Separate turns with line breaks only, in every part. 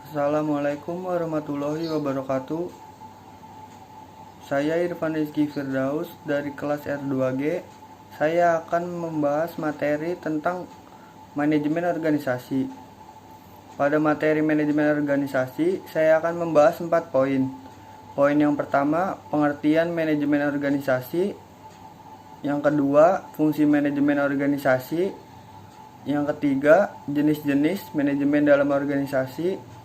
Assalamualaikum warahmatullahi wabarakatuh. Saya Irfan Rizky Firdaus dari kelas R2G. Saya akan membahas materi tentang manajemen organisasi. Pada materi manajemen organisasi, saya akan membahas 4 poin. Poin yang pertama, pengertian manajemen organisasi. Yang kedua, fungsi manajemen organisasi. Yang ketiga, jenis-jenis manajemen dalam organisasi.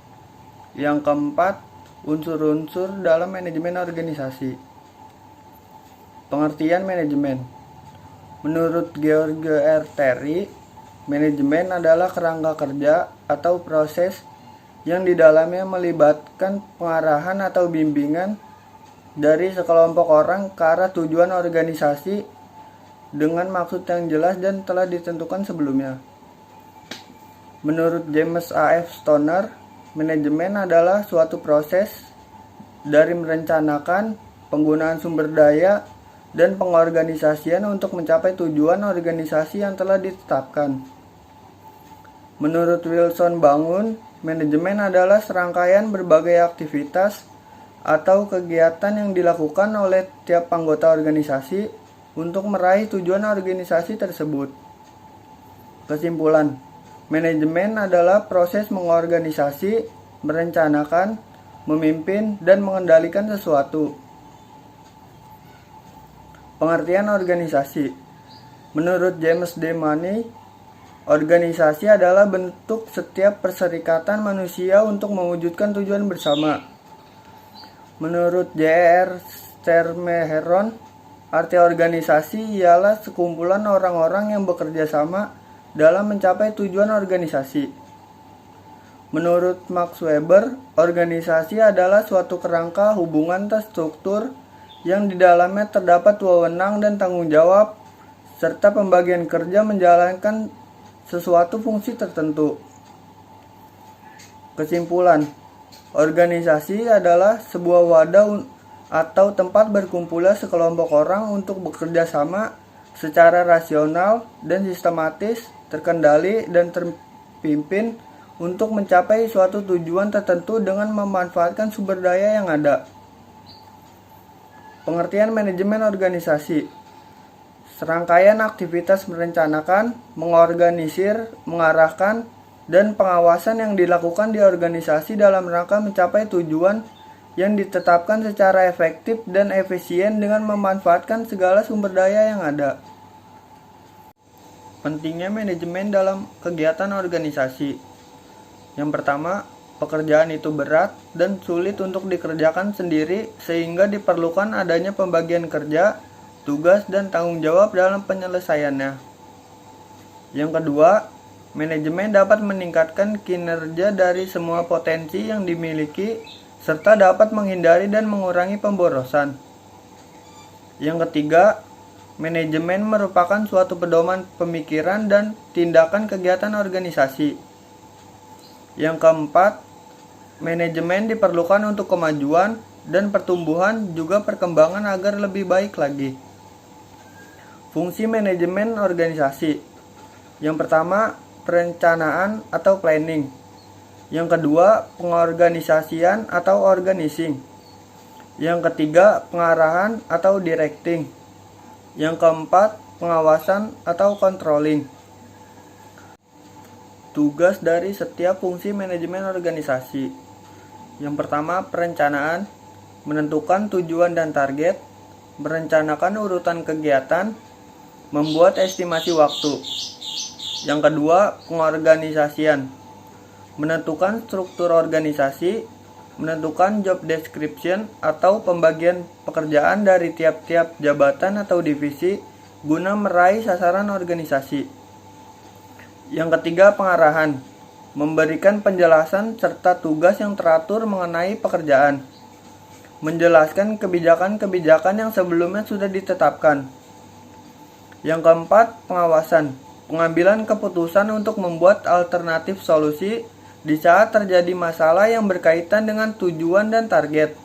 Yang keempat, unsur-unsur dalam manajemen organisasi. Pengertian manajemen. Menurut George R. Terry, manajemen adalah kerangka kerja atau proses yang di dalamnya melibatkan pengarahan atau bimbingan dari sekelompok orang ke arah tujuan organisasi dengan maksud yang jelas dan telah ditentukan sebelumnya. Menurut James A. F. Stoner, manajemen adalah suatu proses dari merencanakan penggunaan sumber daya dan pengorganisasian untuk mencapai tujuan organisasi yang telah ditetapkan. Menurut Wilson Bangun, manajemen adalah serangkaian berbagai aktivitas atau kegiatan yang dilakukan oleh tiap anggota organisasi untuk meraih tujuan organisasi tersebut. Kesimpulan, manajemen adalah proses mengorganisasi, merencanakan, memimpin, dan mengendalikan sesuatu. Pengertian organisasi. Menurut James D. Money, organisasi adalah bentuk setiap perserikatan manusia untuk mewujudkan tujuan bersama. Menurut J.R. Stermeheron, arti organisasi ialah sekumpulan orang-orang yang bekerja sama dalam mencapai tujuan organisasi. Menurut Max Weber, organisasi adalah suatu kerangka hubungan terstruktur yang di dalamnya terdapat wewenang dan tanggung jawab, serta pembagian kerja menjalankan sesuatu fungsi tertentu. Kesimpulan, organisasi adalah sebuah wadah atau tempat berkumpulnya sekelompok orang untuk bekerja sama secara rasional dan sistematis, terkendali dan terpimpin untuk mencapai suatu tujuan tertentu dengan memanfaatkan sumber daya yang ada. Pengertian manajemen organisasi. Serangkaian aktivitas merencanakan, mengorganisir, mengarahkan, dan pengawasan yang dilakukan di organisasi dalam rangka mencapai tujuan yang ditetapkan secara efektif dan efisien dengan memanfaatkan segala sumber daya yang ada. Pentingnya manajemen dalam kegiatan organisasi. Yang pertama, pekerjaan itu berat dan sulit untuk dikerjakan sendiri sehingga diperlukan adanya pembagian kerja, tugas, dan tanggung jawab dalam penyelesaiannya. Yang kedua, manajemen dapat meningkatkan kinerja dari semua potensi yang dimiliki serta dapat menghindari dan mengurangi pemborosan. Yang ketiga, manajemen merupakan suatu pedoman pemikiran dan tindakan kegiatan organisasi. Yang keempat, manajemen diperlukan untuk kemajuan dan pertumbuhan juga perkembangan agar lebih baik lagi. Fungsi manajemen organisasi. Yang pertama, perencanaan atau planning. Yang kedua, pengorganisasian atau organizing. Yang ketiga, pengarahan atau directing. Yang keempat, pengawasan atau controlling. Tugas dari setiap fungsi manajemen organisasi. Yang pertama, perencanaan, menentukan tujuan dan target, merencanakan urutan kegiatan, membuat estimasi waktu. Yang kedua, pengorganisasian, menentukan struktur organisasi, menentukan job description atau pembagian pekerjaan dari tiap-tiap jabatan atau divisi guna meraih sasaran organisasi. Yang ketiga, pengarahan, memberikan penjelasan serta tugas yang teratur mengenai pekerjaan, menjelaskan kebijakan-kebijakan yang sebelumnya sudah ditetapkan. Yang keempat, pengawasan, pengambilan keputusan untuk membuat alternatif solusi di saat terjadi masalah yang berkaitan dengan tujuan dan target.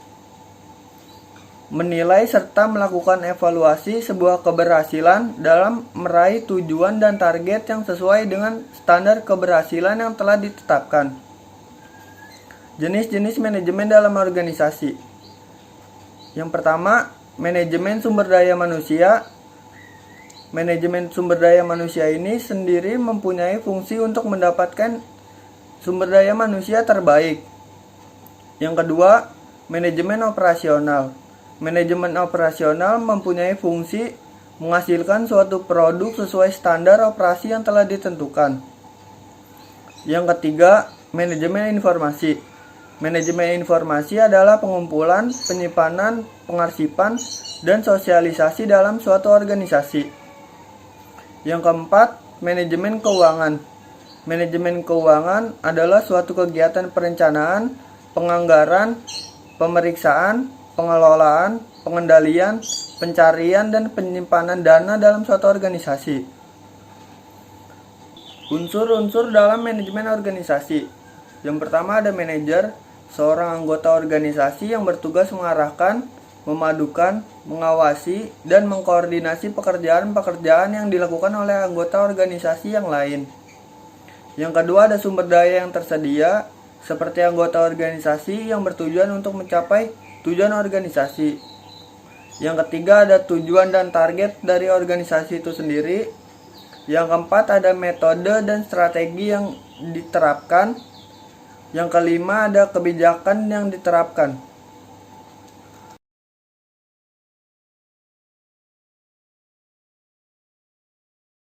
Menilai serta melakukan evaluasi sebuah keberhasilan dalam meraih tujuan dan target yang sesuai dengan standar keberhasilan yang telah ditetapkan. Jenis-jenis manajemen dalam organisasi. Yang pertama, manajemen sumber daya manusia. Manajemen sumber daya manusia ini sendiri mempunyai fungsi untuk mendapatkan sumber daya manusia terbaik. Yang kedua, manajemen operasional. Manajemen operasional mempunyai fungsi menghasilkan suatu produk sesuai standar operasi yang telah ditentukan. Yang ketiga, manajemen informasi. Manajemen informasi adalah pengumpulan, penyimpanan, pengarsipan, dan sosialisasi dalam suatu organisasi. Yang keempat, manajemen keuangan. Manajemen keuangan adalah suatu kegiatan perencanaan, penganggaran, pemeriksaan, pengelolaan, pengendalian, pencarian, dan penyimpanan dana dalam suatu organisasi. Unsur-unsur dalam manajemen organisasi. Yang pertama ada manajer, seorang anggota organisasi yang bertugas mengarahkan, memadukan, mengawasi, dan mengkoordinasi pekerjaan-pekerjaan yang dilakukan oleh anggota organisasi yang lain. Yang kedua ada sumber daya yang tersedia, seperti anggota organisasi yang bertujuan untuk mencapai tujuan organisasi. Yang ketiga ada tujuan dan target dari organisasi itu sendiri. Yang keempat ada metode dan strategi yang diterapkan. Yang kelima ada kebijakan yang diterapkan.